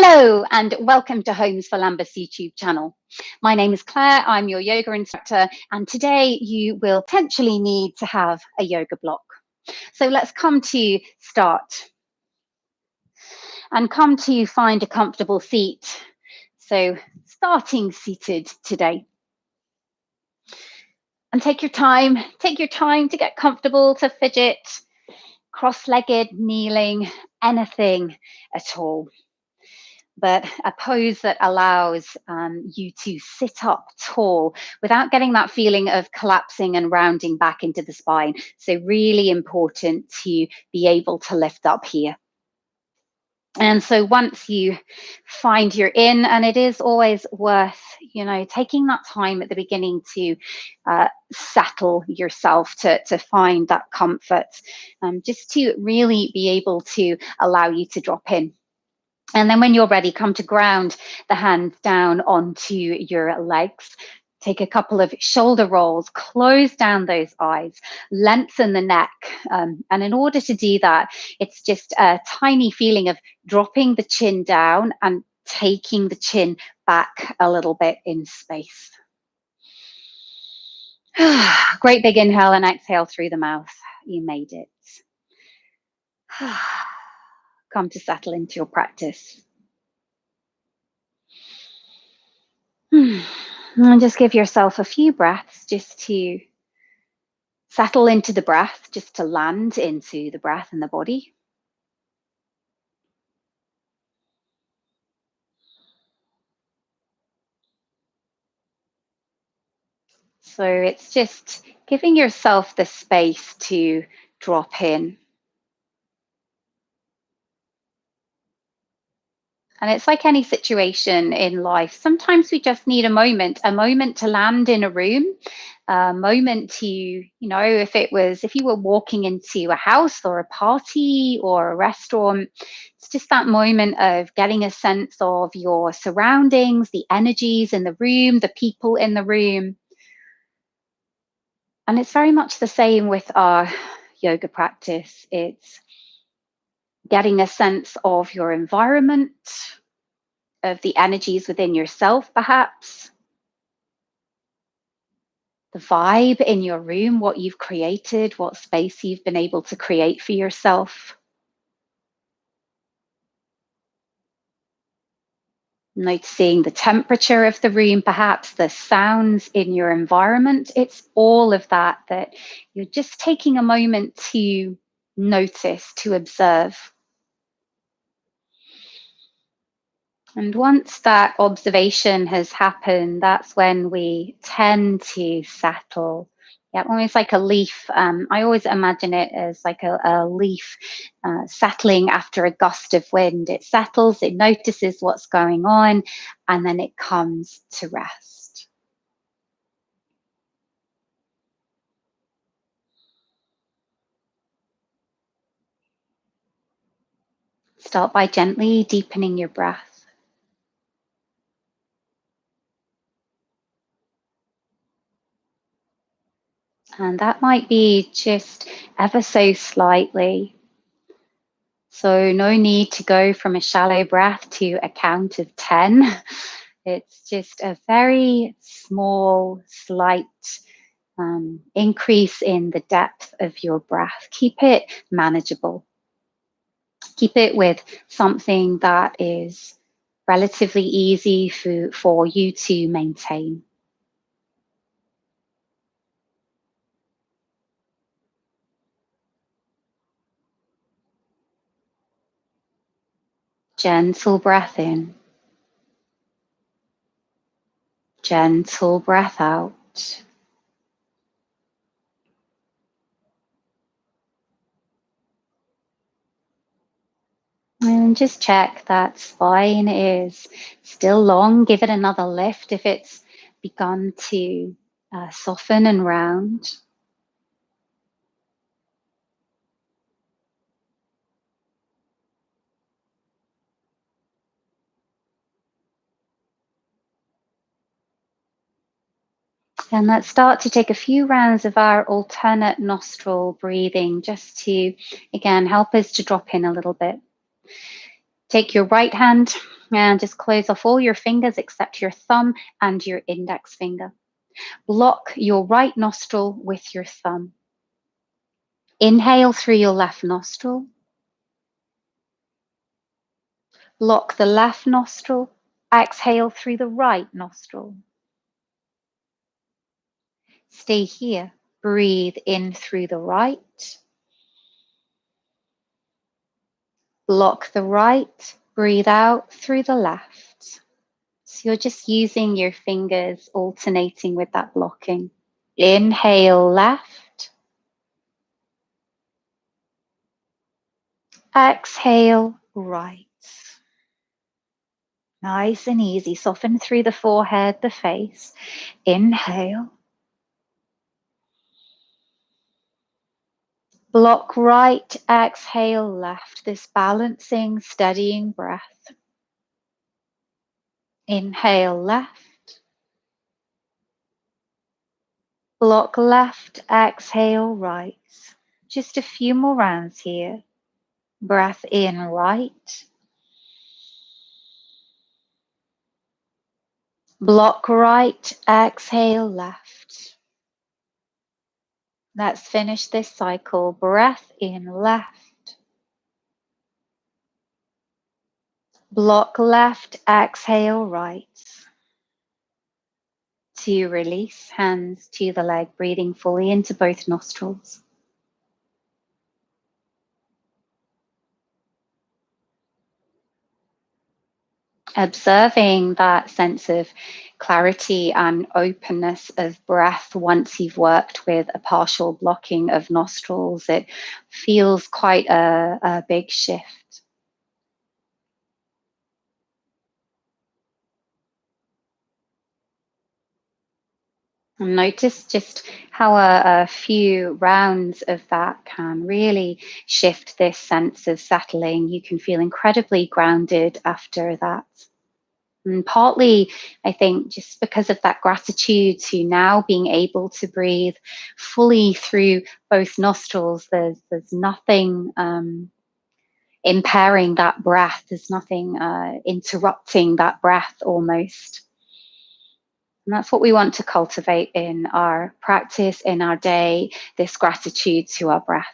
Hello and welcome to Homes for Lambeth's YouTube channel. My name is Claire, I'm your yoga instructor, and today you will potentially need to have a yoga block. So let's come to start and come to find a comfortable seat. So starting seated today. And take your time to get comfortable, to fidget, cross-legged, kneeling, anything at all. But a pose that allows you to sit up tall without getting that feeling of collapsing and rounding back into the spine. So really important to be able to lift up here. And so once you find you're in, and it is always worth, taking that time at the beginning to settle yourself, to find that comfort, just to really be able to allow you to drop in. And then when you're ready, come to ground the hands down onto your legs. Take a couple of shoulder rolls, close down those eyes, lengthen the neck. And in order to do that, it's just a tiny feeling of dropping the chin down and taking the chin back a little bit in space. Great big inhale and exhale through the mouth. You made it. Come to settle into your practice. And just give yourself a few breaths just to settle into the breath, just to land into the breath and the body. So it's just giving yourself the space to drop in. And it's like any situation in life. Sometimes we just need a moment to land in a room, a moment to, if you were walking into a house or a party or a restaurant, it's just that moment of getting a sense of your surroundings, the energies in the room, the people in the room. And it's very much the same with our yoga practice. It's getting a sense of your environment, of the energies within yourself, perhaps, the vibe in your room, what you've created, what space you've been able to create for yourself. Noticing the temperature of the room, perhaps the sounds in your environment. It's all of that you're just taking a moment to notice, to observe. And once that observation has happened, that's when we tend to settle. Yeah, almost like a leaf. I always imagine it as like a leaf settling after a gust of wind. It settles, it notices what's going on, and then it comes to rest. Start by gently deepening your breath. And that might be just ever so slightly. So no need to go from a shallow breath to a count of 10. It's just a very small, slight increase in the depth of your breath. Keep it manageable. Keep it with something that is relatively easy for you to maintain. Gentle breath in. Gentle breath out. And just check that spine is still long. Give it another lift if it's begun to soften and round. And let's start to take a few rounds of our alternate nostril breathing just to, again, help us to drop in a little bit. Take your right hand And just close off all your fingers except your thumb and your index finger. Block your right nostril with your thumb. Inhale through your left nostril. Block the left nostril. Exhale through the right nostril. Stay here. Breathe in through the right. Block the right. Breathe out through the left. So you're just using your fingers, alternating with that blocking. Inhale left. Exhale right. Nice and easy. Soften through the forehead, the face. Inhale. Block right, exhale left. This balancing, steadying breath. Inhale left. Block left, exhale right. Just a few more rounds here. Breath in right. Block right, exhale left. Let's finish this cycle. Breath in left. Block left, exhale right. To release, hands to the leg, breathing fully into both nostrils. Observing that sense of clarity and openness of breath once you've worked with a partial blocking of nostrils, it feels quite a big shift. And notice just how a few rounds of that can really shift this sense of settling. You can feel incredibly grounded after that. And partly, I think, just because of that gratitude to now being able to breathe fully through both nostrils, there's nothing impairing that breath, there's nothing interrupting that breath almost. And that's what we want to cultivate in our practice, in our day, this gratitude to our breath,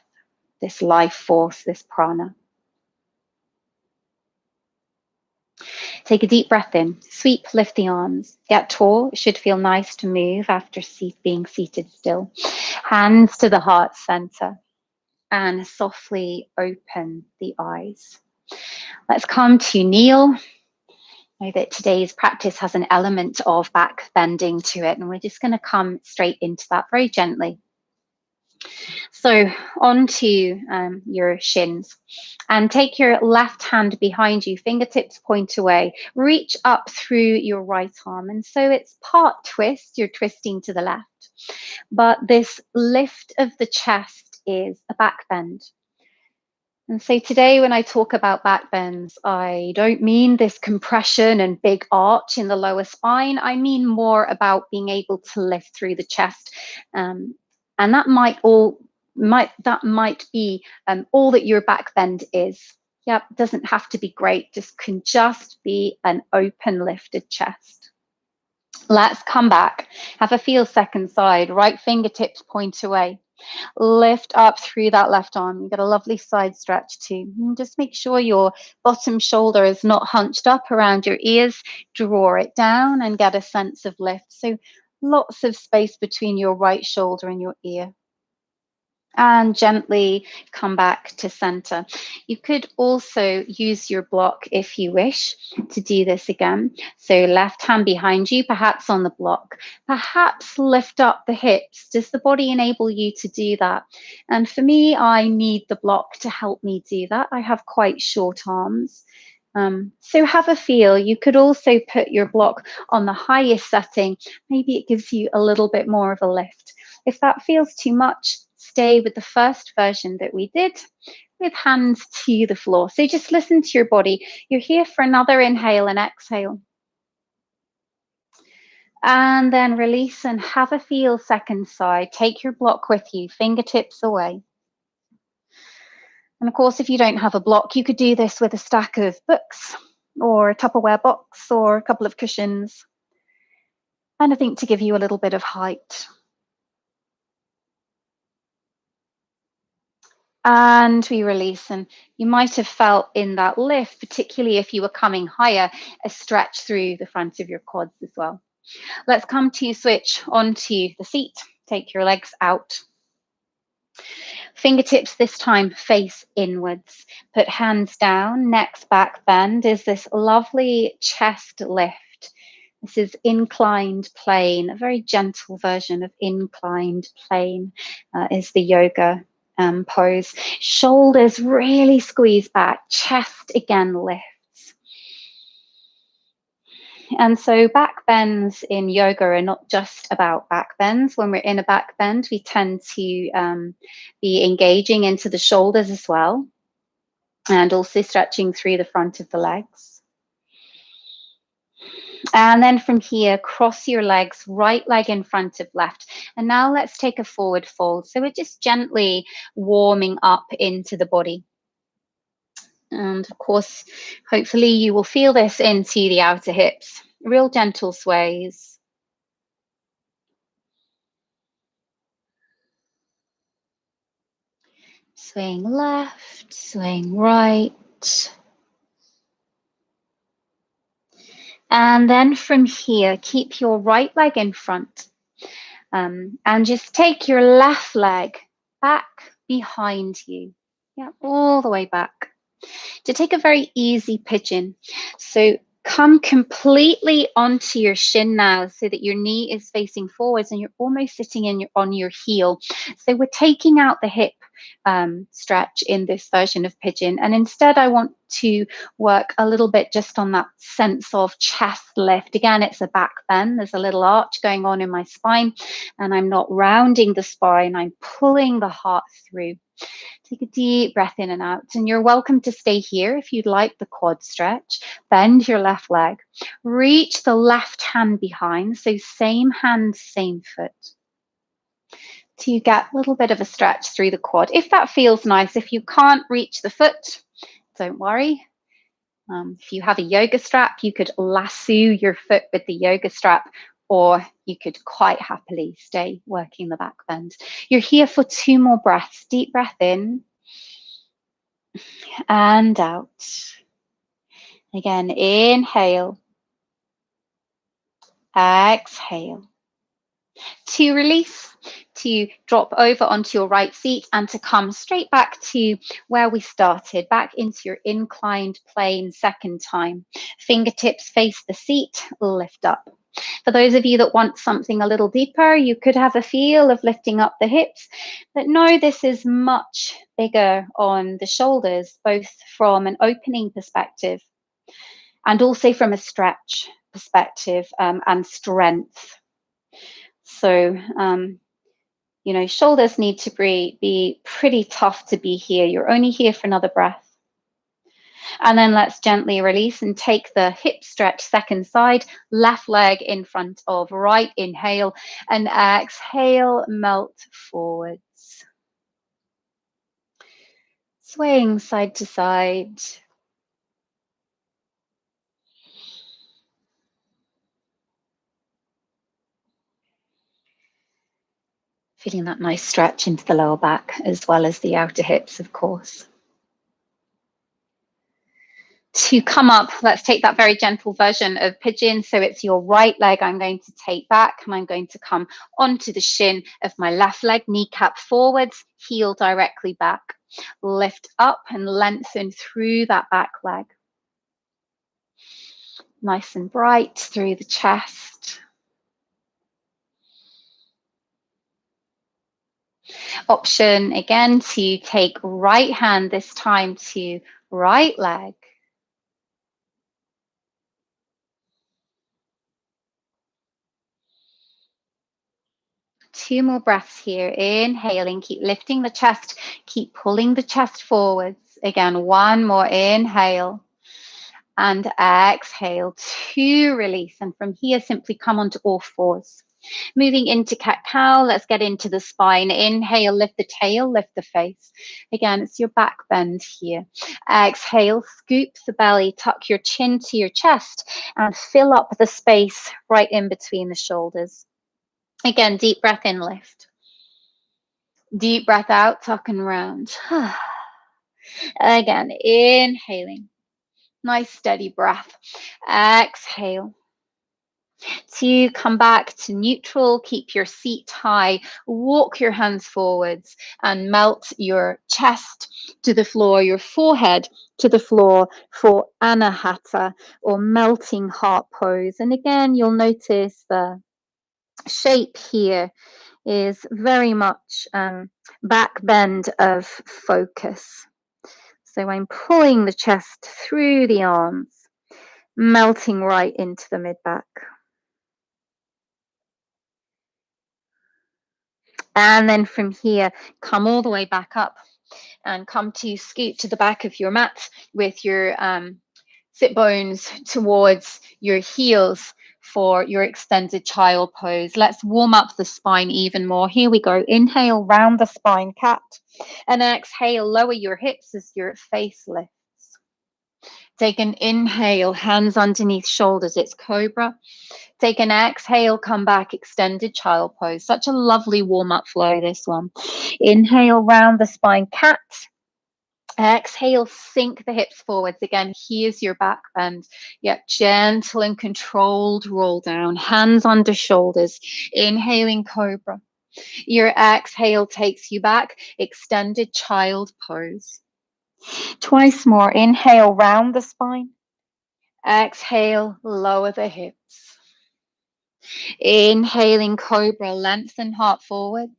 this life force, this prana. Take a deep breath in, sweep, lift the arms, get tall. It should feel nice to move after being seated still. Hands to the heart center and softly open the eyes. Let's come to kneel. Know that today's practice has an element of back bending to it, and we're just going to come straight into that very gently. So onto your shins, and take your left hand behind you, fingertips point away, reach up through your right arm. And so it's part twist, you're twisting to the left, but this lift of the chest is a back bend. And so today when I talk about back bends, I don't mean this compression and big arch in the lower spine. I mean more about being able to lift through the chest. And that might be all that your back bend is. Yep, doesn't have to be great, can just be an open lifted chest. Let's come back. Have a feel second side, right fingertips point away. Lift up through that left arm. You get a lovely side stretch too. And just make sure your bottom shoulder is not hunched up around your ears. Draw it down and get a sense of lift. So lots of space between your right shoulder and your ear. And gently come back to center. You could also use your block if you wish to do this again. So left hand behind you, perhaps on the block, perhaps lift up the hips. Does the body enable you to do that? And for me, I need the block to help me do that. I have quite short arms. So have a feel. You could also put your block on the highest setting. Maybe it gives you a little bit more of a lift. If that feels too much, stay with the first version that we did with hands to the floor. So just listen to your body. You're here for another inhale and exhale. And then release and have a feel second side. Take your block with you, fingertips away. And of course, if you don't have a block, you could do this with a stack of books or a Tupperware box or a couple of cushions. Anything to give you a little bit of height. And we release, and you might have felt in that lift, particularly if you were coming higher, a stretch through the front of your quads as well. Let's come to switch onto the seat. Take your legs out. Fingertips this time face inwards. Put hands down, necks back bend is this lovely chest lift. This is inclined plane, a very gentle version of inclined plane is the yoga pose. Shoulders really squeeze back, chest again lifts. And so back bends in yoga are not just about back bends. When we're in a back bend, we tend to be engaging into the shoulders as well, and also stretching through the front of the legs. And then from here, cross your legs, right leg in front of left. And now let's take a forward fold. So we're just gently warming up into the body. And of course, hopefully you will feel this into the outer hips. Real gentle sways. Swaying left, swaying right. And then from here, keep your right leg in front. And just take your left leg back behind you. Yeah, all the way back. To take a very easy pigeon. So come completely onto your shin now so that your knee is facing forwards and you're almost sitting on your heel. So we're taking out the hip stretch in this version of pigeon. And instead, I want to work a little bit just on that sense of chest lift. Again, it's a back bend. There's a little arch going on in my spine, and I'm not rounding the spine. I'm pulling the heart through. Take a deep breath in and out, and you're welcome to stay here if you'd like the quad stretch. Bend your left leg, reach the left hand behind, so same hand, same foot, to get a little bit of a stretch through the quad. If that feels nice, if you can't reach the foot, don't worry. If you have a yoga strap, you could lasso your foot with the yoga strap, or you could quite happily stay working the back bend. You're here for 2 more breaths. Deep breath in and out. Again, inhale, exhale. To release, to drop over onto your right seat and to come straight back to where we started, back into your inclined plane second time. Fingertips face the seat, lift up. For those of you that want something a little deeper, you could have a feel of lifting up the hips, but no, this is much bigger on the shoulders, both from an opening perspective and also from a stretch perspective and strength. So, shoulders need to be pretty tough to be here. You're only here for another breath. And then let's gently release and take the hip stretch second side, left leg in front of right, inhale, and exhale, melt forwards. Swaying side to side. Feeling that nice stretch into the lower back as well as the outer hips, of course. To come up, let's take that very gentle version of pigeon. So it's your right leg I'm going to take back, and I'm going to come onto the shin of my left leg, kneecap forwards, heel directly back. Lift up and lengthen through that back leg. Nice and bright through the chest. Option again to take right hand this time to right leg. Two more breaths here. Inhaling, keep lifting the chest, keep pulling the chest forwards. Again, one more inhale and exhale to release. And from here, simply come onto all fours. Moving into cat-cow, let's get into the spine. Inhale, lift the tail, lift the face. Again, it's your back bend here. Exhale, scoop the belly, tuck your chin to your chest, and fill up the space right in between the shoulders. Again, deep breath in, lift. Deep breath out, tuck and round. Again, inhaling. Nice steady breath. Exhale. To come back to neutral, keep your seat high, walk your hands forwards and melt your chest to the floor, your forehead to the floor for Anahata or melting heart pose. And again, you'll notice the shape here is very much back bend of focus. So I'm pulling the chest through the arms, melting right into the mid-back. And then from here, come all the way back up and come to scoot to the back of your mat with your sit bones towards your heels for your extended child pose. Let's warm up the spine even more. Here we go. Inhale, round the spine, cat. And exhale, lower your hips as your face lifts. Take an inhale, hands underneath shoulders. It's cobra. Take an exhale, come back, extended child pose. Such a lovely warm-up flow, this one. Inhale, round the spine, cat. Exhale, sink the hips forwards. Again, here's your back bend. Yep, gentle and controlled roll down. Hands under shoulders. Inhaling, cobra. Your exhale takes you back, extended child pose. Twice more. Inhale, round the spine. Exhale, lower the hips. Inhaling, cobra, lengthen heart forwards.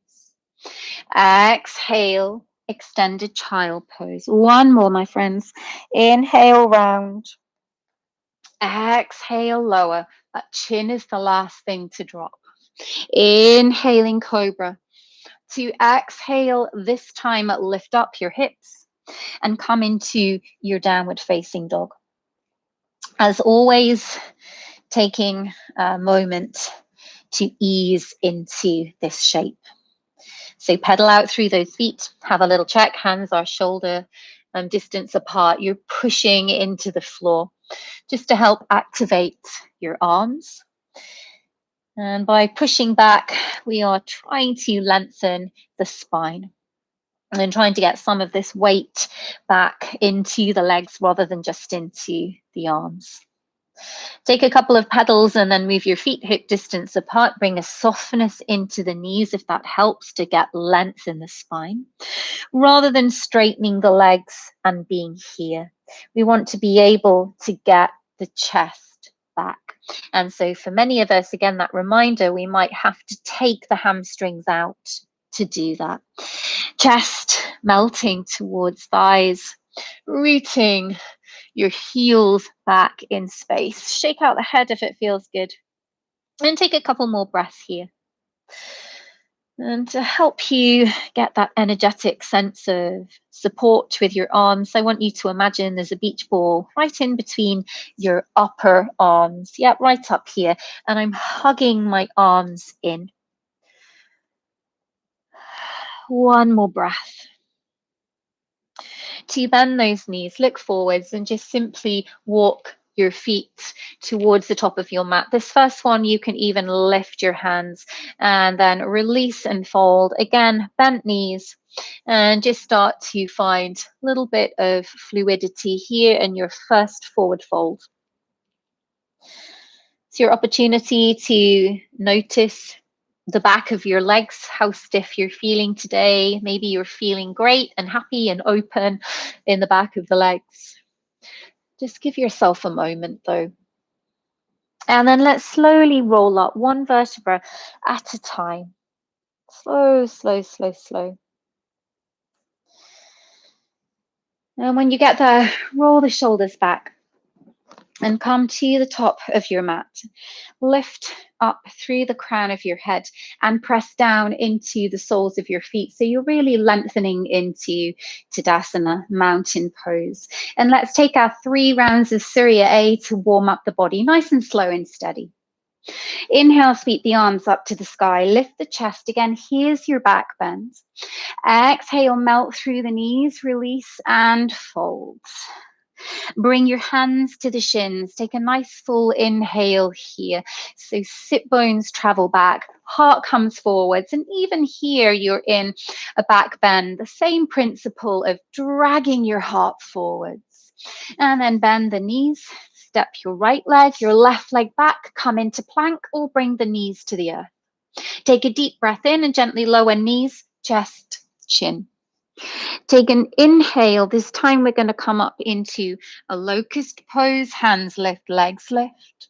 Exhale, extended child pose. One more, my friends. Inhale, round. Exhale, lower. That chin is the last thing to drop. Inhaling, cobra. To exhale, this time lift up your hips and come into your downward facing dog. As always, taking a moment to ease into this shape. So pedal out through those feet, have a little check, hands are shoulder distance apart. You're pushing into the floor just to help activate your arms. And by pushing back, we are trying to lengthen the spine and trying to get some of this weight back into the legs rather than just into the arms. Take a couple of pedals and then move your feet hip distance apart. Bring a softness into the knees if that helps to get length in the spine. Rather than straightening the legs and being here, we want to be able to get the chest back. And so for many of us, again, that reminder, we might have to take the hamstrings out to do that. Chest melting towards thighs, rooting your heels back in space. Shake out the head if it feels good. And take a couple more breaths here. And to help you get that energetic sense of support with your arms, I want you to imagine there's a beach ball right in between your upper arms. Yeah, right up here. And I'm hugging my arms in. One more breath. To bend those knees, look forwards and just simply walk your feet towards the top of your mat. This first one, you can even lift your hands and then release and fold. Again, bent knees, and just start to find a little bit of fluidity here in your first forward fold. It's your opportunity to notice the back of your legs, how stiff you're feeling today. Maybe you're feeling great and happy and open in the back of the legs. Just give yourself a moment though. And then let's slowly roll up one vertebra at a time. Slow, slow, slow, slow. And when you get there, roll the shoulders back and come to the top of your mat. Lift up through the crown of your head and press down into the soles of your feet. So you're really lengthening into Tadasana, mountain pose. And let's take our 3 rounds of Surya A to warm up the body, nice and slow and steady. Inhale, sweep the arms up to the sky. Lift the chest again. Here's your back bend. Exhale, melt through the knees, release and fold. Bring your hands to the shins. Take a nice full inhale here. So sit bones travel back, heart comes forwards, and even here you're in a back bend. The same principle of dragging your heart forwards. And then bend the knees. Step your right leg, your left leg back, come into plank or bring the knees to the earth. Take a deep breath in and gently lower knees, chest, chin. Take an inhale. This time we're going to come up into a locust pose, hands lift, legs lift.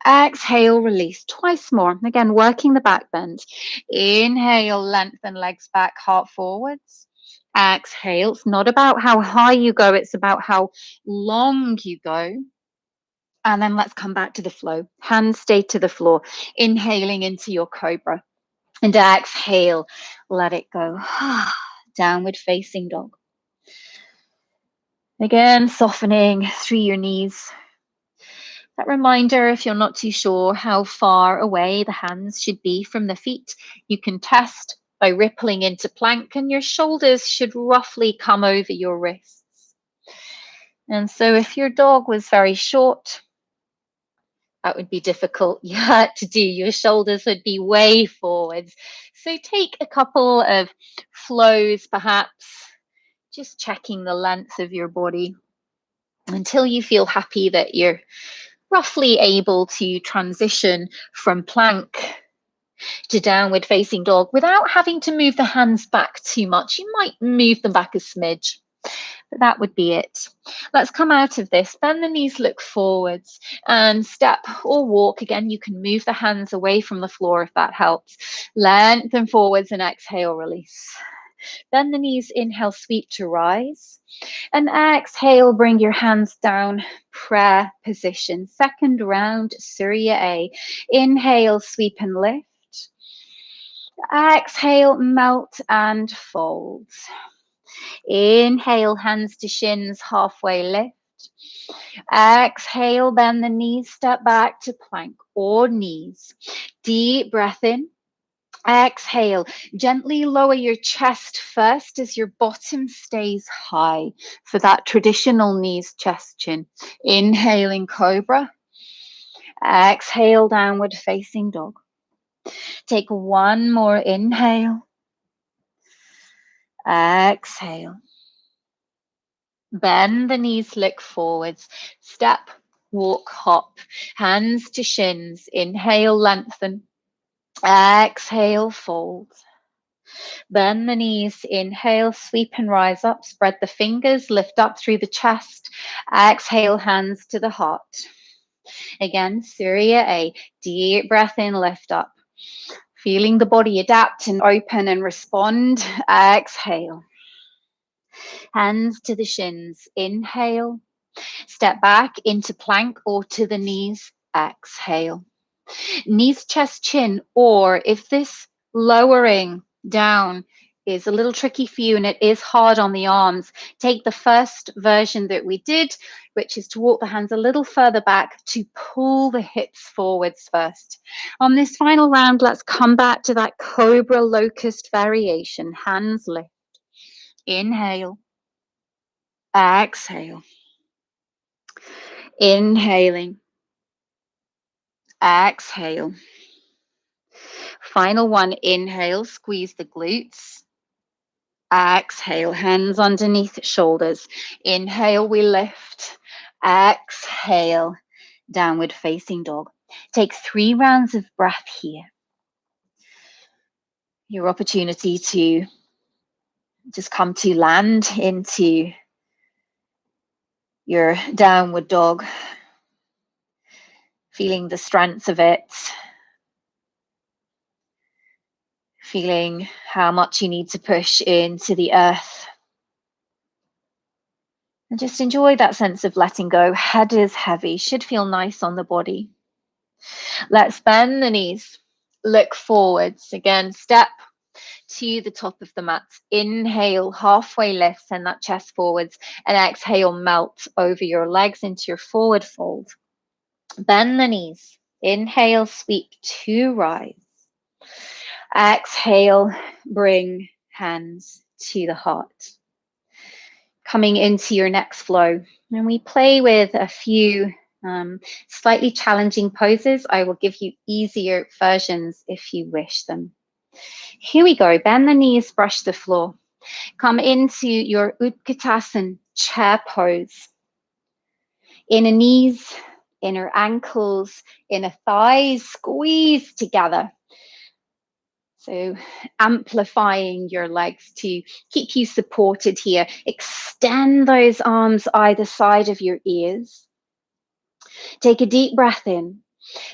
Exhale, release twice more. Again, working the back bend. Inhale, lengthen legs back, heart forwards. Exhale. It's not about how high you go, it's about how long you go. And then let's come back to the flow. Hands stay to the floor. Inhaling into your cobra. And exhale, let it go. Downward facing dog. Again, softening through your knees. That reminder, if you're not too sure how far away the hands should be from the feet, you can test by rippling into plank, and your shoulders should roughly come over your wrists. And so if your dog was very short, that would be difficult to do. Your shoulders would be way forwards. So take a couple of flows, perhaps, just checking the length of your body until you feel happy that you're roughly able to transition from plank to downward facing dog without having to move the hands back too much. You might move them back a smidge, but that would be it. Let's come out of this. Bend the knees, look forwards, and step or walk. Again, you can move the hands away from the floor if that helps. Lengthen forwards and exhale, release. Bend the knees, inhale, sweep to rise. And exhale, bring your hands down, prayer position. Second round, Surya A. Inhale, sweep and lift. Exhale, melt and fold. Inhale, hands to shins, halfway lift. Exhale, bend the knees, step back to plank or knees. Deep breath in. Exhale, gently lower your chest first as your bottom stays high for that traditional knees, chest, chin. Inhaling cobra. Exhale, downward facing dog. Take one more inhale. Exhale. Bend the knees, look forwards. Step, walk, hop. Hands to shins. Inhale, lengthen. Exhale, fold. Bend the knees, inhale, sweep and rise up, spread the fingers, lift up through the chest, exhale, hands to the heart. Again, Surya A, deep breath in, lift up. Feeling the body adapt and open and respond, exhale. Hands to the shins, inhale, step back into plank or to the knees, exhale. Knees, chest, chin, or if this lowering down is a little tricky for you and it is hard on the arms, take the first version that we did, which is to walk the hands a little further back to pull the hips forwards first. On this final round, let's come back to that cobra locust variation. Hands lift. Inhale. Exhale. Inhaling. Exhale. Final one, inhale, squeeze the glutes. Exhale, hands underneath shoulders. Inhale, we lift. Exhale, downward facing dog. Take 3 rounds of breath here. Your opportunity to just come to land into your downward dog, feeling the strength of it, feeling how much you need to push into the earth. And just enjoy that sense of letting go. Head is heavy, should feel nice on the body. Let's bend the knees, look forwards. Again, step to the top of the mat. Inhale, halfway lift, send that chest forwards. And exhale, melt over your legs into your forward fold. Bend the knees. Inhale, sweep to rise. Exhale, bring hands to the heart. Coming into your next flow. And we play with a few slightly challenging poses. I will give you easier versions if you wish them. Here we go. Bend the knees, brush the floor. Come into your Utkatasana chair pose. Inner knees, inner ankles, inner thighs squeeze together. So amplifying your legs to keep you supported here. Extend those arms either side of your ears. Take a deep breath in.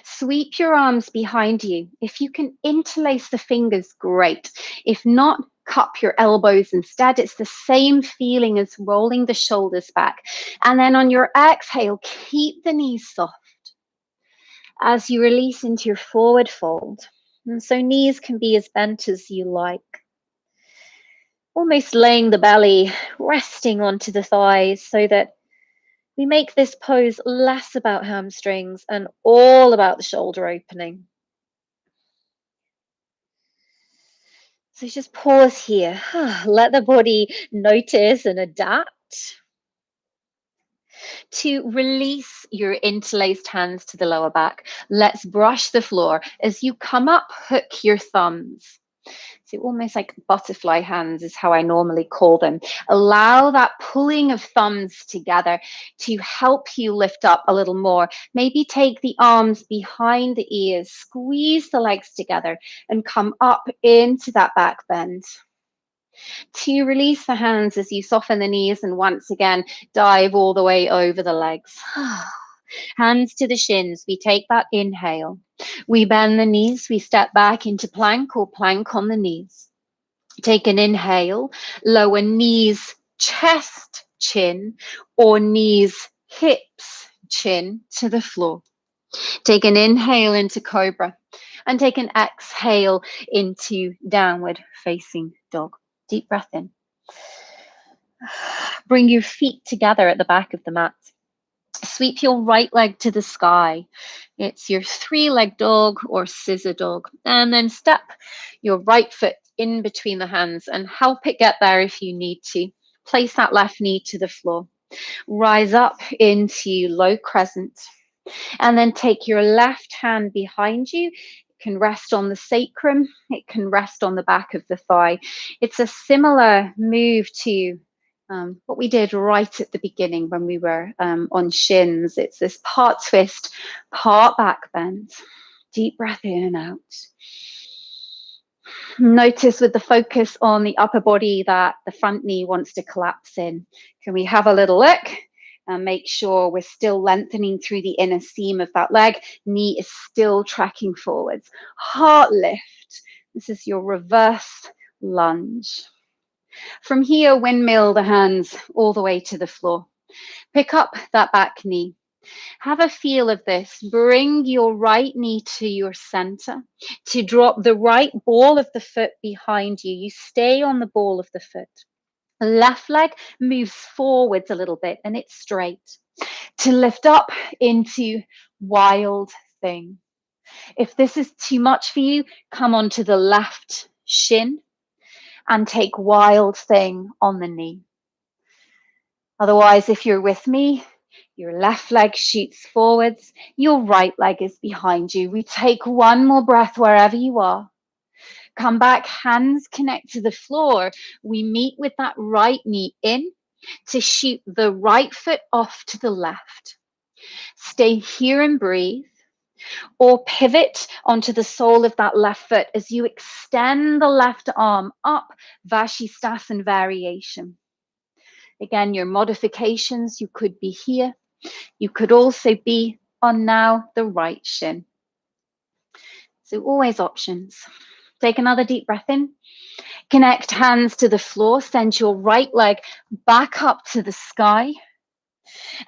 Sweep your arms behind you. If you can interlace the fingers, great. If not, cup your elbows instead. It's the same feeling as rolling the shoulders back. And then on your exhale, keep the knees soft as you release into your forward fold. And so knees can be as bent as you like. Almost laying the belly, resting onto the thighs so that we make this pose less about hamstrings and all about the shoulder opening. So just pause here. Let the body notice and adapt. To release your interlaced hands to the lower back, let's brush the floor. As you come up, hook your thumbs. So almost like butterfly hands is how I normally call them. Allow that pulling of thumbs together to help you lift up a little more. Maybe take the arms behind the ears, squeeze the legs together and come up into that back bend. To release the hands as you soften the knees and once again dive all the way over the legs. Hands to the shins. We take that inhale. We bend the knees. We step back into plank or plank on the knees. Take an inhale. Lower knees, chest, chin, or knees, hips, chin to the floor. Take an inhale into cobra and take an exhale into downward facing dog. Deep breath in. Bring your feet together at the back of the mat. Sweep your right leg to the sky. It's your 3-leg dog or scissor dog. And then step your right foot in between the hands and help it get there if you need to. Place that left knee to the floor. Rise up into low crescent. And then take your left hand behind you. It can rest on the sacrum. It can rest on the back of the thigh. It's a similar move to what we did right at the beginning when we were on shins. It's this part twist, part back bend. Deep breath in and out. Notice with the focus on the upper body that the front knee wants to collapse in. Can we have a little look and make sure we're still lengthening through the inner seam of that leg? Knee is still tracking forwards. Heart lift. This is your reverse lunge. From here, windmill the hands all the way to the floor. Pick up that back knee. Have a feel of this. Bring your right knee to your center to drop the right ball of the foot behind you. You stay on the ball of the foot. Left leg moves forwards a little bit and it's straight. To lift up into wild thing. If this is too much for you, come onto the left shin and take wild thing on the knee. Otherwise, if you're with me, your left leg shoots forwards, your right leg is behind you. We take one more breath wherever you are. Come back, hands connect to the floor. We meet with that right knee in to shoot the right foot off to the left. Stay here and breathe. Or pivot onto the sole of that left foot as you extend the left arm up, Vashisthasana variation. Again, your modifications, you could be here. You could also be on now the right shin. So always options. Take another deep breath in. Connect hands to the floor. Send your right leg back up to the sky.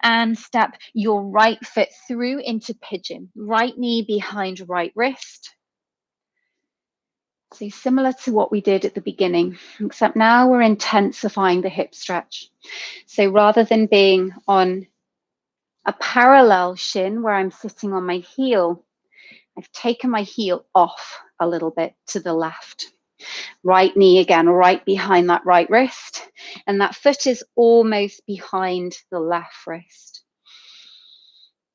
And step your right foot through into pigeon. Right knee behind right wrist. So similar to what we did at the beginning, except now we're intensifying the hip stretch. So rather than being on a parallel shin where I'm sitting on my heel, I've taken my heel off a little bit to the left. Right knee again, right behind that right wrist. And that foot is almost behind the left wrist.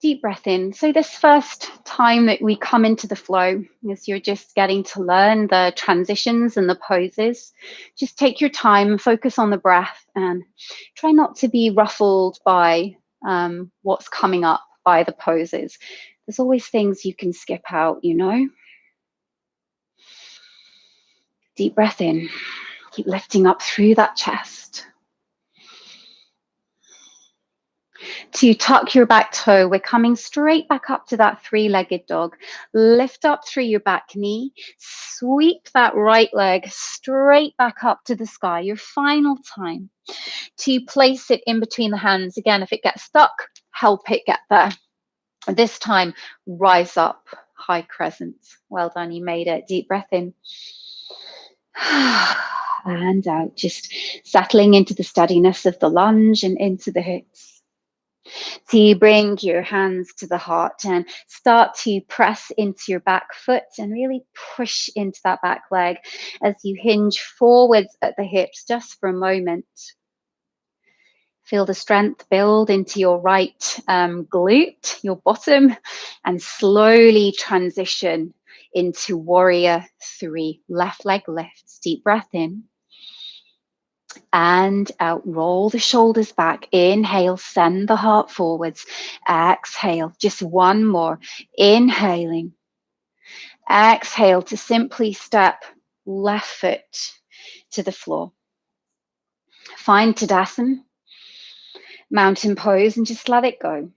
Deep breath in. So this first time that we come into the flow, as you're just getting to learn the transitions and the poses, just take your time, focus on the breath, and try not to be ruffled by what's coming up, by the poses. There's always things you can skip out, you know. Deep breath in. Keep lifting up through that chest. To tuck your back toe, we're coming straight back up to that three-legged dog. Lift up through your back knee, sweep that right leg straight back up to the sky. Your final time to place it in between the hands. Again, if it gets stuck, help it get there. This time, rise up, high crescent. Well done, you made it. Deep breath in. And out, just settling into the steadiness of the lunge and into the hips. So you bring your hands to the heart and start to press into your back foot and really push into that back leg as you hinge forwards at the hips just for a moment. Feel the strength build into your right glute, your bottom, and slowly transition into warrior three. Left leg lifts. Deep breath in. And out, roll the shoulders back. Inhale, send the heart forwards. Exhale, just one more. Inhaling. Exhale to simply step left foot to the floor. Find Tadasana, mountain pose, and just let it go.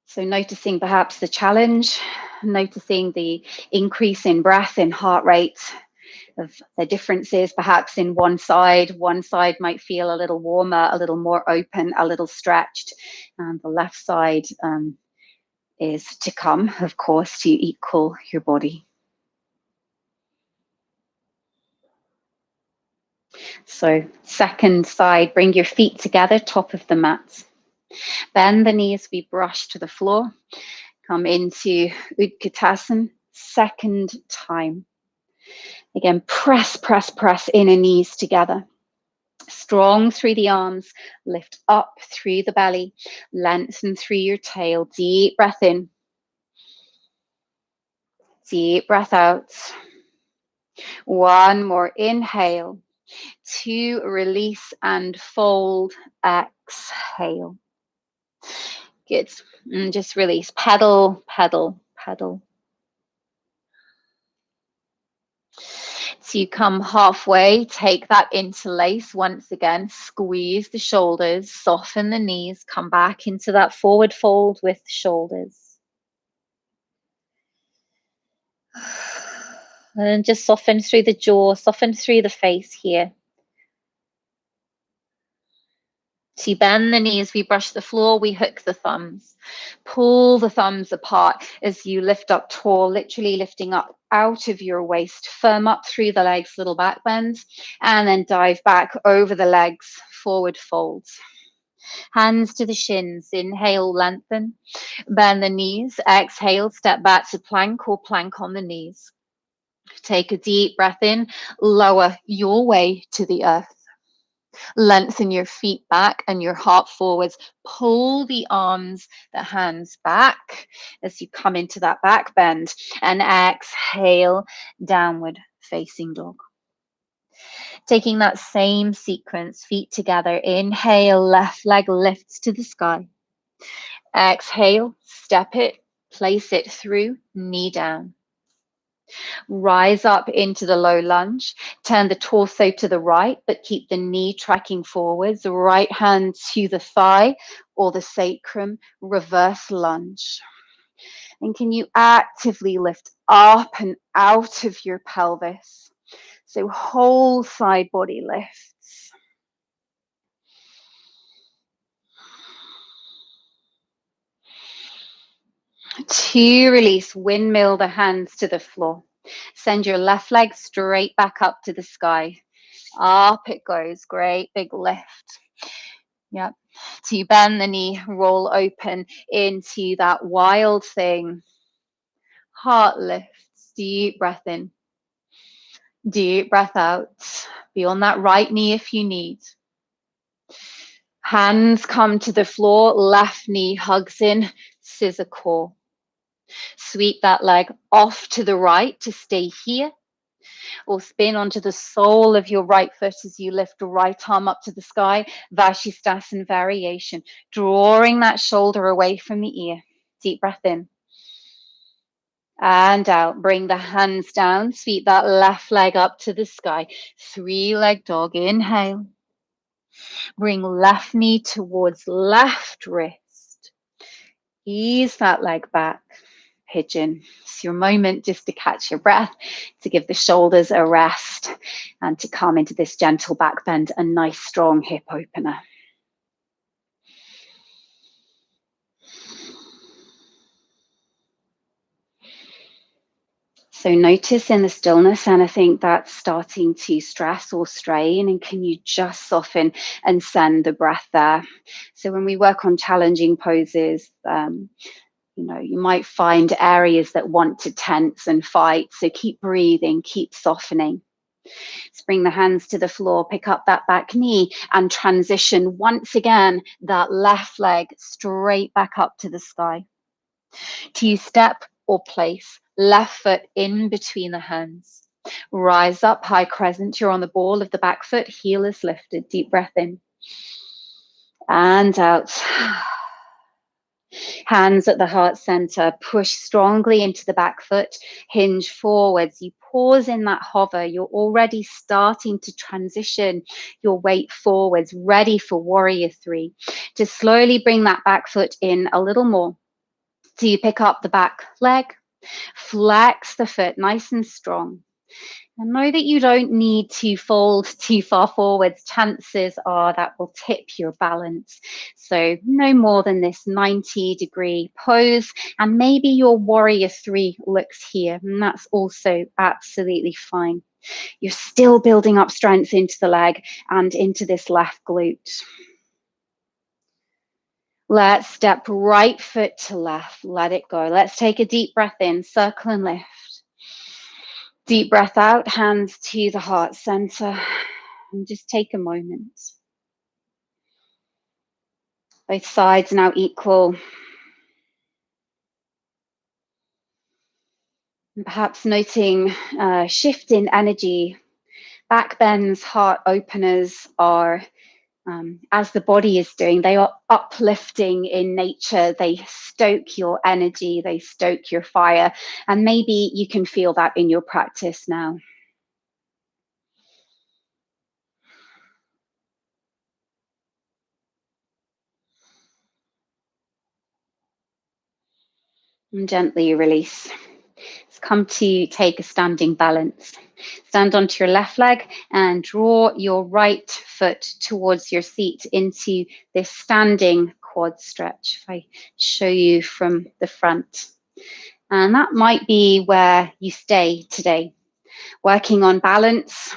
So noticing perhaps the challenge, noticing the increase in breath and heart rate, of the differences perhaps in one side might feel a little warmer, a little more open, a little stretched, and the left side is to come, of course, to equal your body. So second side, bring your feet together, top of the mat. Bend the knees, we brush to the floor. Come into Utkatasana, second time. Again, press, press, press inner knees together. Strong through the arms, lift up through the belly, lengthen through your tail. Deep breath in. Deep breath out. One more inhale. Two, release and fold. Exhale. Good. And just release. Pedal, pedal, pedal. So you come halfway, take that interlace once again, squeeze the shoulders, soften the knees, come back into that forward fold with the shoulders. And just soften through the jaw, soften through the face here. So you bend the knees, we brush the floor, we hook the thumbs. Pull the thumbs apart as you lift up tall, literally lifting up out of your waist, firm up through the legs, little back bends, and then dive back over the legs, forward folds. Hands to the shins, inhale, lengthen, bend the knees, exhale, step back to plank or plank on the knees. Take a deep breath in, lower your way to the earth. Lengthen your feet back and your heart forwards. Pull the arms, the hands back as you come into that back bend. And exhale, downward facing dog. Taking that same sequence, feet together. Inhale, left leg lifts to the sky. Exhale, step it, place it through, knee down. Rise up into the low lunge. Turn the torso to the right, but keep the knee tracking forwards. The right hand to the thigh or the sacrum. Reverse lunge. And can you actively lift up and out of your pelvis? So whole side body lifts. To release, windmill the hands to the floor. Send your left leg straight back up to the sky. Up it goes. Great big lift. Yep. to bend the knee, roll open into that wild thing. Heart lifts, deep breath in, deep breath out. Be on that right knee if you need. Hands come to the floor, left knee hugs in, scissor core. Sweep that leg off to the right to stay here, or spin onto the sole of your right foot as you lift the right arm up to the sky, Vashisthasana variation, drawing that shoulder away from the ear. Deep breath in. And out. Bring the hands down, sweep that left leg up to the sky. 3-leg dog, inhale. Bring left knee towards left wrist. Ease that leg back. Pigeon. It's your moment just to catch your breath, to give the shoulders a rest, and to come into this gentle back bend, a nice strong hip opener. So notice in the stillness anything that's starting to stress or strain, and can you just soften and send the breath there? So when we work on challenging poses, you might find areas that want to tense and fight. So keep breathing, keep softening. Let's bring the hands to the floor, pick up that back knee and transition once again that left leg straight back up to the sky. T-step or place, left foot in between the hands. Rise up, high crescent. You're on the ball of the back foot, heel is lifted. Deep breath in and out. Hands at the heart center, push strongly into the back foot, hinge forwards. You pause in that hover. You're already starting to transition your weight forwards, ready for warrior 3. To slowly bring that back foot in a little more. So you pick up the back leg, flex the foot nice and strong. And know that you don't need to fold too far forwards. Chances are that will tip your balance. So no more than this 90-degree pose. And maybe your warrior 3 looks here. And that's also absolutely fine. You're still building up strength into the leg and into this left glute. Let's step right foot to left. Let it go. Let's take a deep breath in. Circle and lift. Deep breath out, hands to the heart center, and just take a moment. Both sides now equal. And perhaps noting a shift in energy. Back bends, heart openers are, as the body is doing, they are uplifting in nature. They stoke your energy, they stoke your fire, and maybe you can feel that in your practice now. And gently release. Let's come to take a standing balance. Stand onto your left leg and draw your right foot towards your seat into this standing quad stretch. If I show you from the front. And that might be where you stay today, working on balance,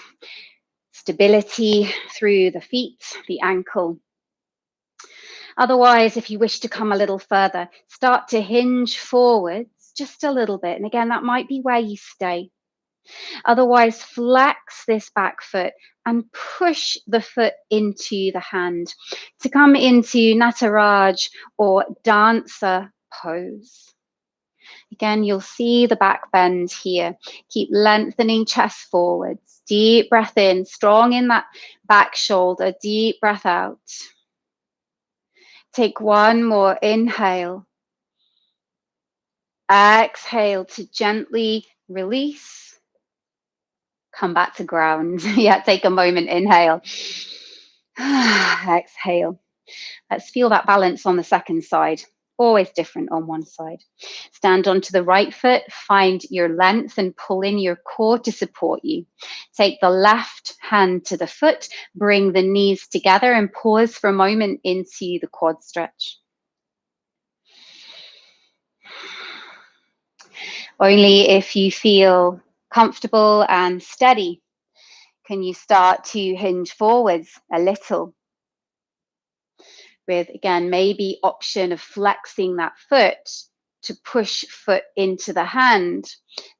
stability through the feet, the ankle. Otherwise, if you wish to come a little further, start to hinge forwards just a little bit. And again, that might be where you stay. Otherwise, flex this back foot and push the foot into the hand to come into Nataraj or dancer pose. Again, you'll see the back bend here. Keep lengthening chest forwards. Deep breath in, strong in that back shoulder. Deep breath out. Take one more inhale. Exhale to gently release. Come back to ground. Yeah, take a moment, inhale. Exhale. Let's feel that balance on the second side. Always different on one side. Stand onto the right foot, find your length and pull in your core to support you. Take the left hand to the foot, bring the knees together and pause for a moment into the quad stretch. Only if you feel comfortable and steady can you start to hinge forwards a little. with, again, maybe option of flexing that foot to push foot into the hand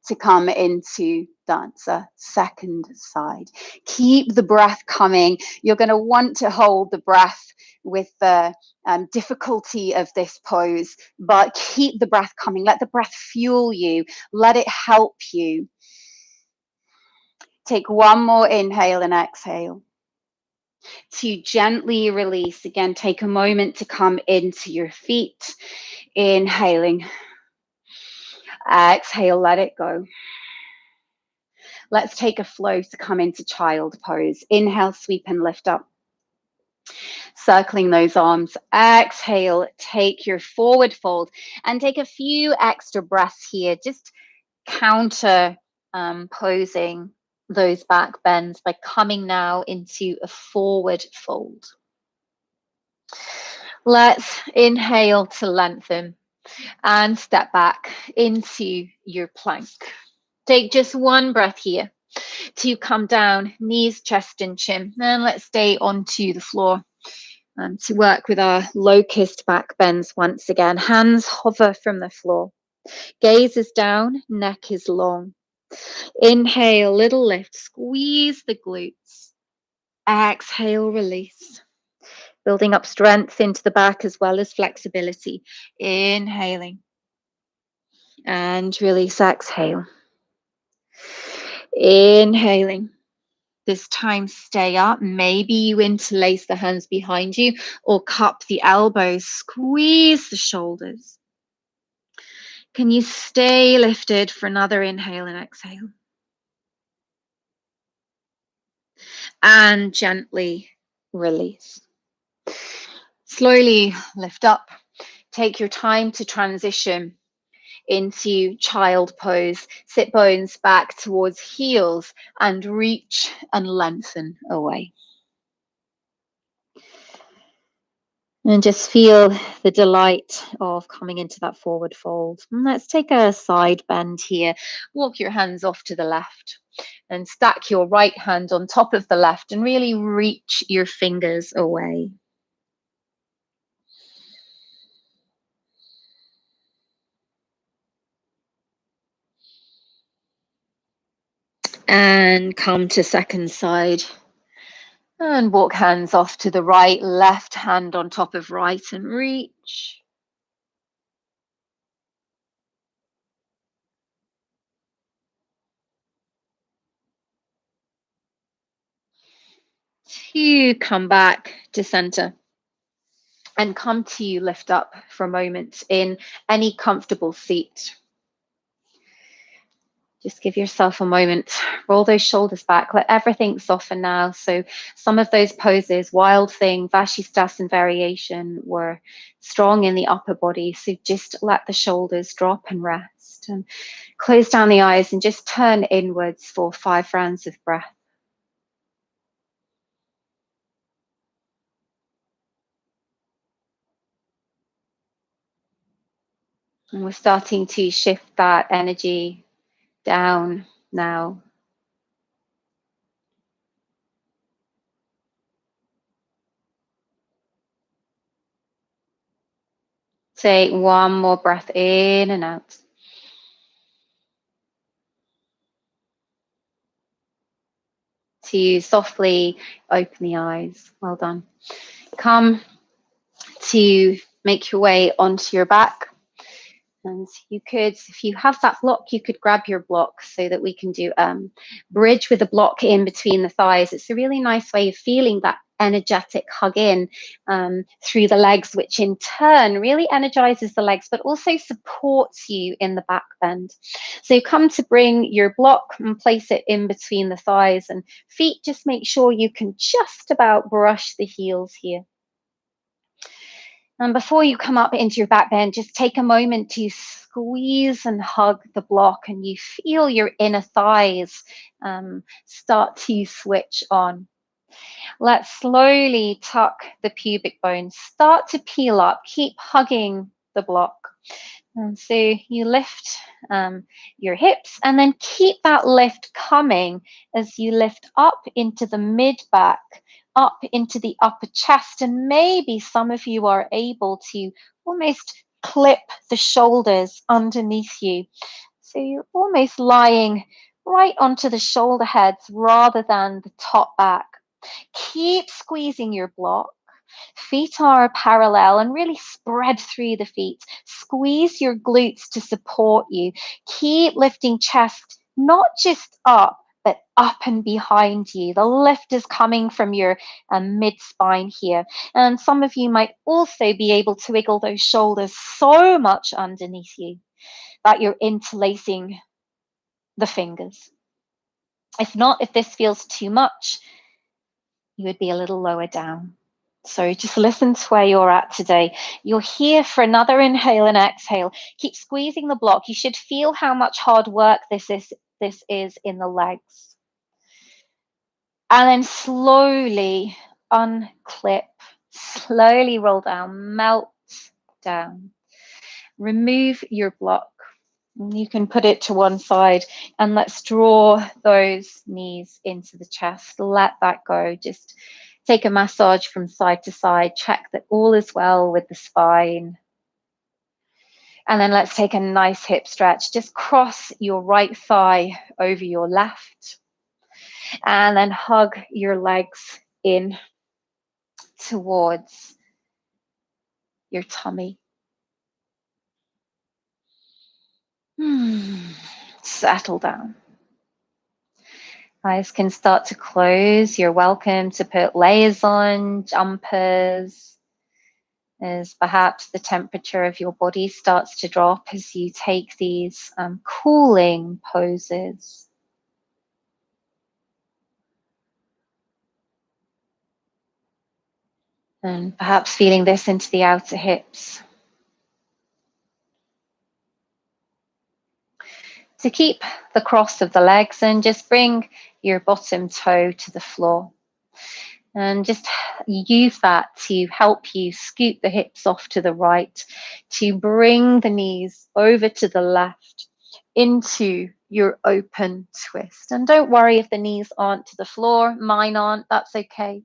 to come into dancer, second side. Keep the breath coming. You're going to want to hold the breath with the difficulty of this pose, but keep the breath coming. Let the breath fuel you. Let it help you. Take one more inhale and exhale. To gently release, again, take a moment to come into your feet. Inhaling. Exhale, let it go. Let's take a flow to come into child pose. Inhale, sweep and lift up. Circling those arms. Exhale, take your forward fold and take a few extra breaths here. Just counter posing those back bends by coming now into a forward fold. Let's inhale to lengthen and step back into your plank. Take just one breath here to come down, knees, chest and chin. And let's stay onto the floor to work with our locust back bends once again. Hands hover from the floor. Gaze is down, neck is long. Inhale, little lift, squeeze the glutes. Exhale, release. Building up strength into the back as well as flexibility. Inhaling. And release, exhale. Inhaling. This time stay up. Maybe you interlace the hands behind you or cup the elbows. Squeeze the shoulders. Can you stay lifted for another inhale and exhale? And gently release. Slowly lift up. Take your time to transition into child pose. Sit bones back towards heels and reach and lengthen away. And just feel the delight of coming into that forward fold. And let's take a side bend here. Walk your hands off to the left and stack your right hand on top of the left and really reach your fingers away. And come to second side. And walk hands off to the right, left hand on top of right and reach. To come back to center. And come to lift up for a moment in any comfortable seat. Just give yourself a moment. Roll those shoulders back. Let everything soften now. So some of those poses, Wild Thing, Vashisthasana variation, were strong in the upper body. So just let the shoulders drop and rest. And close down the eyes and just turn inwards for 5 rounds of breath. And we're starting to shift that energy down now. Take one more breath in and out. To softly open the eyes. Well done. Come to make your way onto your back. And you could, if you have that block, you could grab your block so that we can do bridge with a block in between the thighs. It's a really nice way of feeling that energetic hug in through the legs, which in turn really energizes the legs, but also supports you in the back bend. So you come to bring your block and place it in between the thighs and feet. Just make sure you can just about brush the heels here. And before you come up into your back bend, just take a moment to squeeze and hug the block, and you feel your inner thighs start to switch on. Let's slowly tuck the pubic bones, start to peel up, keep hugging the block. And so you lift your hips and then keep that lift coming as you lift up into the mid back, up into the upper chest, and maybe some of you are able to almost clip the shoulders underneath you. So you're almost lying right onto the shoulder heads rather than the top back. Keep squeezing your block. Feet are parallel and really spread through the feet. Squeeze your glutes to support you. Keep lifting chest, not just up, but up and behind you. The lift is coming from your mid spine here. And some of you might also be able to wiggle those shoulders so much underneath you that you're interlacing the fingers. If not, if this feels too much, you would be a little lower down. So just listen to where you're at today. You're here for another inhale and exhale. Keep squeezing the block. You should feel how much hard work this is in the legs. And then slowly unclip, slowly roll down, melt down. Remove your block. You can put it to one side and let's draw those knees into the chest. Let that go. Just take a massage from side to side. Check that all is well with the spine. And then let's take a nice hip stretch. Just cross your right thigh over your left. And then hug your legs in towards your tummy. Settle down. Eyes can start to close. You're welcome to put layers on, jumpers, as perhaps the temperature of your body starts to drop as you take these cooling poses. And perhaps feeling this into the outer hips. To keep the cross of the legs and just bring your bottom toe to the floor. And just use that to help you scoot the hips off to the right, to bring the knees over to the left into your open twist. And don't worry if the knees aren't to the floor, mine aren't, that's okay.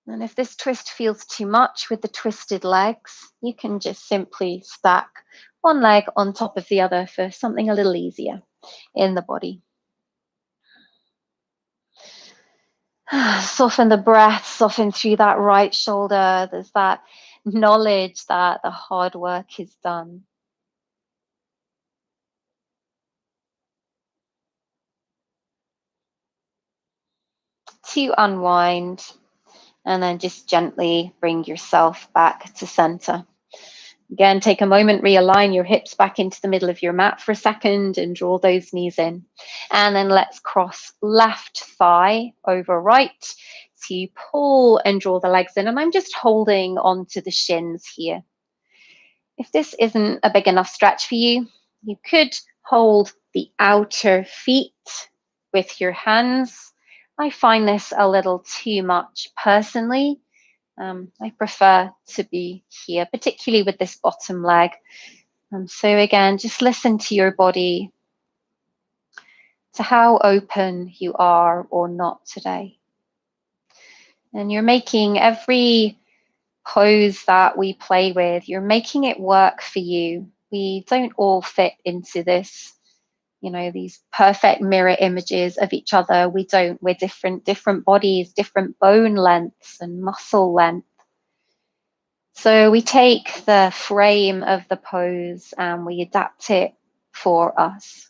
And if this twist feels too much with the twisted legs, you can just simply stack one leg on top of the other for something a little easier in the body. Soften the breath, soften through that right shoulder. There's that knowledge that the hard work is done. To unwind, and then just gently bring yourself back to center. Again, take a moment, realign your hips back into the middle of your mat for a second and draw those knees in. And then let's cross left thigh over right to pull and draw the legs in. And I'm just holding onto the shins here. If this isn't a big enough stretch for you, you could hold the outer feet with your hands. I find this a little too much personally. I prefer to be here, particularly with this bottom leg. So again, just listen to your body, to how open you are or not today. And you're making every pose that we play with, you're making it work for you. We don't all fit into this, these perfect mirror images of each other. We don't. We're different bodies, different bone lengths and muscle length. So we take the frame of the pose and we adapt it for us.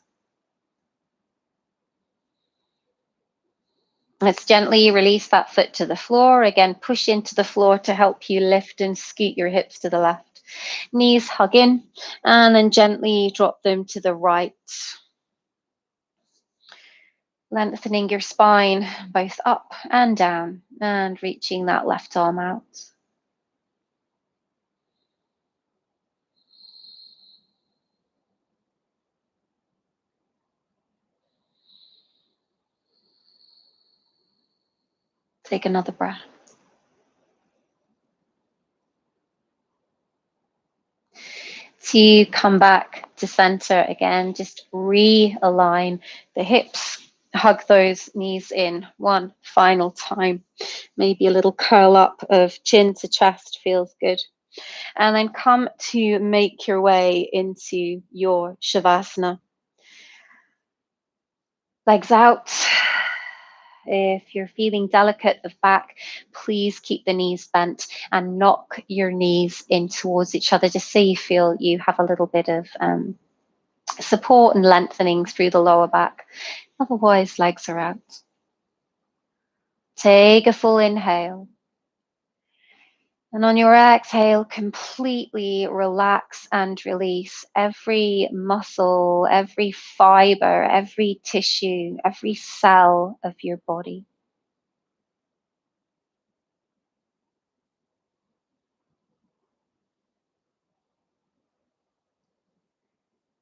Let's gently release that foot to the floor. Again, push into the floor to help you lift and scoot your hips to the left. Knees hug in and then gently drop them to the right. Lengthening your spine both up and down and reaching that left arm out. Take another breath. To come back to center again, just realign the hips hug those knees in one final time. Maybe a little curl up of chin to chest feels good. And then come to make your way into your Shavasana. Legs out. If you're feeling delicate of back, please keep the knees bent and knock your knees in towards each other just so you feel you have a little bit of support and lengthening through the lower back. Otherwise, legs are out. Take a full inhale. And on your exhale, completely relax and release every muscle, every fiber, every tissue, every cell of your body.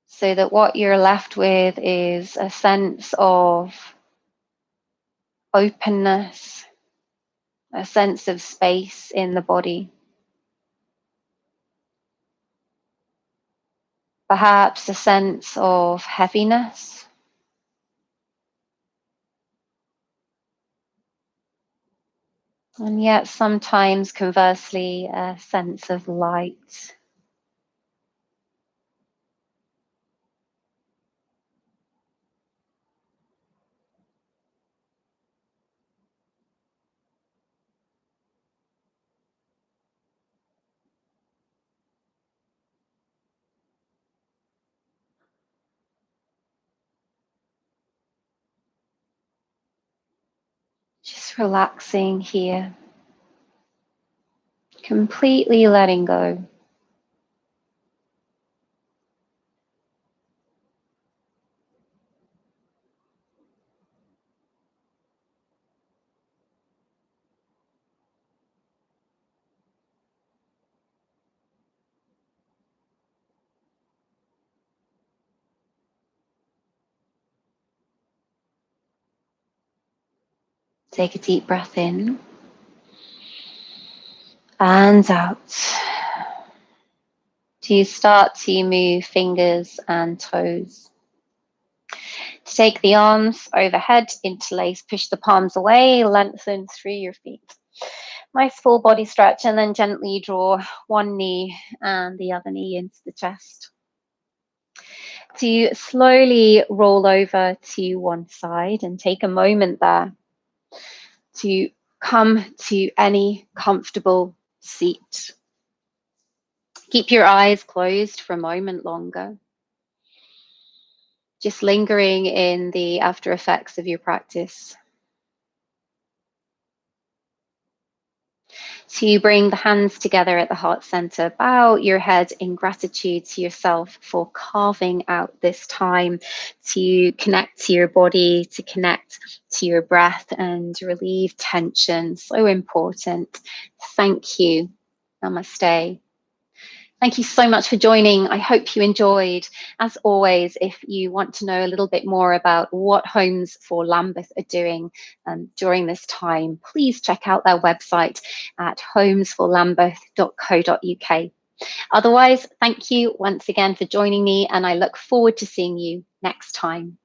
So that what you're left with is a sense of openness, a sense of space in the body. Perhaps a sense of heaviness. And yet sometimes, conversely, a sense of light. Just relaxing here. Completely letting go. Take a deep breath in and out. Do you start to move fingers and toes? To take the arms overhead, interlace, push the palms away, lengthen through your feet. Nice full body stretch, and then gently draw one knee and the other knee into the chest. To slowly roll over to one side and take a moment there to come to any comfortable seat. Keep your eyes closed for a moment longer. Just lingering in the after effects of your practice. To bring the hands together at the heart center, bow your head in gratitude to yourself for carving out this time to connect to your body, to connect to your breath and relieve tension. So important. Thank you. Namaste. Thank you so much for joining. I hope you enjoyed. As always, if you want to know a little bit more about what Homes for Lambeth are doing during this time, please check out their website at homesforlambeth.co.uk. Otherwise, thank you once again for joining me, and I look forward to seeing you next time.